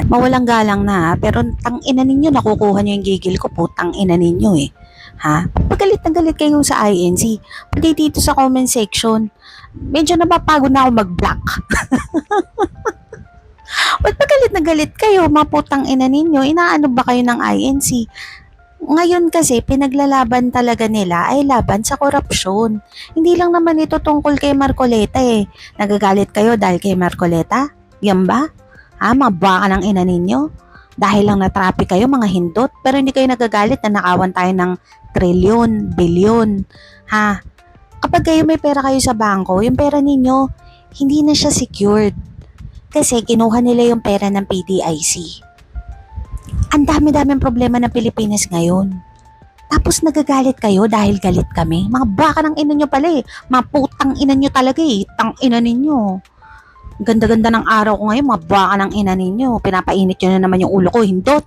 Mawalang galang na, pero tang ina ninyo nakukuha niyo yung gigil ko, putang ina ninyo eh. Ha? Pagalit na galit kayo sa INC, pati dito sa comment section, medyo napapagod na ako mag-block. Ba't pagalit na galit kayo, mga putang ina ninyo, inaano ba kayo ng INC? Ngayon kasi, pinaglalaban talaga nila ay laban sa korupsyon. Hindi lang naman ito tungkol kay Marcoleta eh. Nagagalit kayo dahil kay Marcoleta? Yan ba? Ha, mga baka ng ina ninyo? Dahil lang na-traffic kayo, mga hindot, pero hindi kayo nagagalit na nakawan tayo ng trilyon, bilyon. Ha? Kapag kayo may pera kayo sa bangko, yung pera ninyo, hindi na siya secured. Kasi kinuha nila yung pera ng PDIC. Ang dami-daming problema ng Pilipinas ngayon. Tapos nagagalit kayo dahil galit kami. Mga baka ng ina nyo pala eh. Mga putang ina nyo talaga eh. Tang ina ninyo. Ganda-ganda ng araw ko ngayon, mga baka ng ina ninyo. Pinapainit nyo na naman yung ulo ko, hindot.